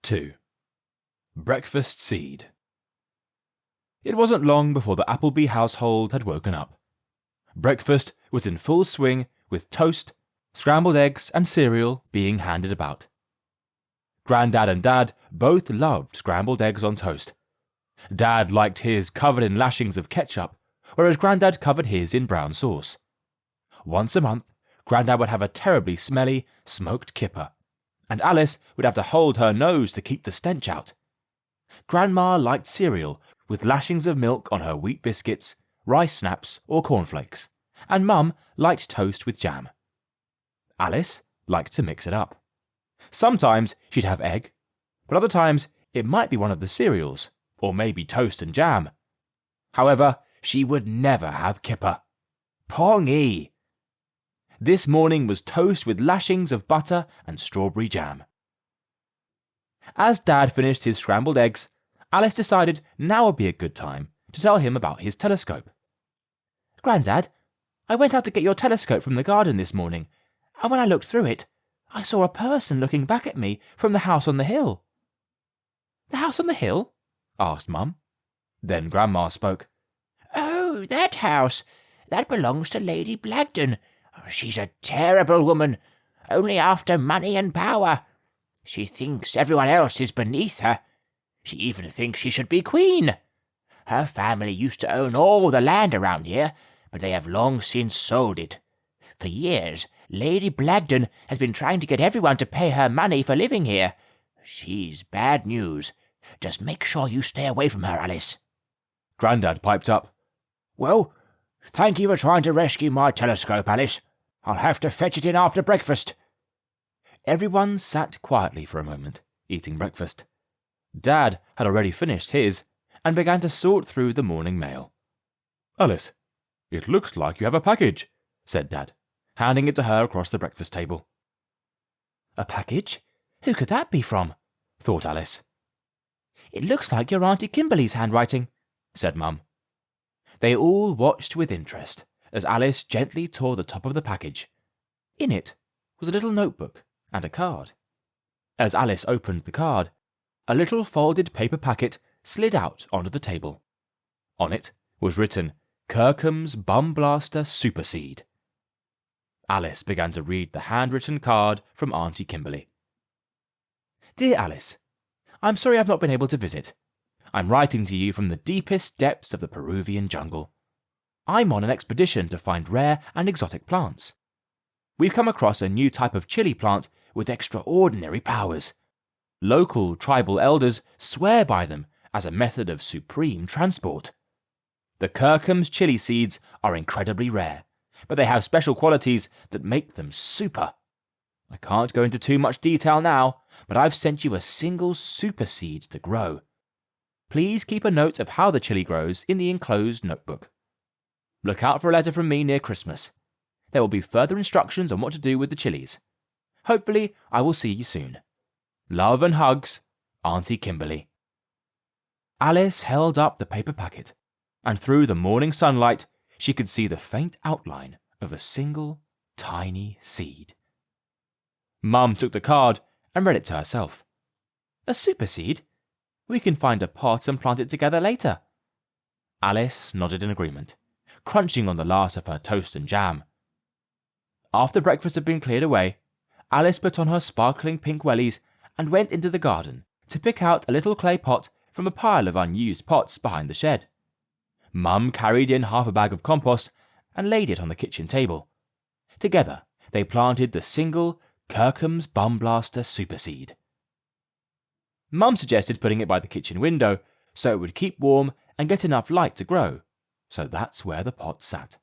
2. Breakfast Seed. It wasn't long before the Appleby household had woken up. Breakfast was in full swing, with toast, scrambled eggs and cereal being handed about. Grandad and Dad both loved scrambled eggs on toast. Dad liked his covered in lashings of ketchup, whereas Grandad covered his in brown sauce. Once a month, Grandad would have a terribly smelly, smoked kipper, and Alice would have to hold her nose to keep the stench out. Grandma liked cereal with lashings of milk on her wheat biscuits, rice snaps or cornflakes, and Mum liked toast with jam. Alice liked to mix it up. Sometimes she'd have egg, but other times it might be one of the cereals, or maybe toast and jam. However, she would never have kipper. Pong-ee! This morning was toast with lashings of butter and strawberry jam. As Dad finished his scrambled eggs, Alice decided now would be a good time to tell him about his telescope. "Grandad, I went out to get your telescope from the garden this morning, and when I looked through it, I saw a person looking back at me from the house on the hill." "The house on the hill?" asked Mum. Then Grandma spoke. "Oh, that house. That belongs to Lady Blagden. She's a terrible woman, only after money and power. She thinks everyone else is beneath her. She even thinks she should be queen. Her family used to own all the land around here, but they have long since sold it. For years, Lady Blagden has been trying to get everyone to pay her money for living here. She's bad news. Just make sure you stay away from her, Alice." Grandad piped up. "Well, thank you for trying to rescue my telescope, Alice. I'll have to fetch it in after breakfast." Everyone sat quietly for a moment, eating breakfast. Dad had already finished his, and began to sort through the morning mail. "Alice, it looks like you have a package," said Dad, handing it to her across the breakfast table. "A package? Who could that be from?" thought Alice. "It looks like your Auntie Kimberly's handwriting," said Mum. They all watched with interest as Alice gently tore the top of the package. In it was a little notebook and a card. As Alice opened the card, a little folded paper packet slid out onto the table. On it was written Kirkham's Bum Blaster Super Seed. Alice began to read the handwritten card from Auntie Kimberly. "Dear Alice, I'm sorry I've not been able to visit. I'm writing to you from the deepest depths of the Peruvian jungle. I'm on an expedition to find rare and exotic plants. We've come across a new type of chili plant with extraordinary powers. Local tribal elders swear by them as a method of supreme transport. The Kirkham's chili seeds are incredibly rare, but they have special qualities that make them super. I can't go into too much detail now, but I've sent you a single super seed to grow. Please keep a note of how the chili grows in the enclosed notebook. Look out for a letter from me near Christmas. There will be further instructions on what to do with the chilies. Hopefully, I will see you soon. Love and hugs, Auntie Kimberly." Alice held up the paper packet, and through the morning sunlight, she could see the faint outline of a single, tiny seed. Mum took the card and read it to herself. "A super seed? We can find a pot and plant it together later." Alice nodded in agreement, crunching on the last of her toast and jam. After breakfast had been cleared away, Alice put on her sparkling pink wellies and went into the garden to pick out a little clay pot from a pile of unused pots behind the shed. Mum carried in half a bag of compost and laid it on the kitchen table. Together, they planted the single Kirkham's Bum Blaster Super Seed. Mum suggested putting it by the kitchen window so it would keep warm and get enough light to grow, so that's where the pot sat.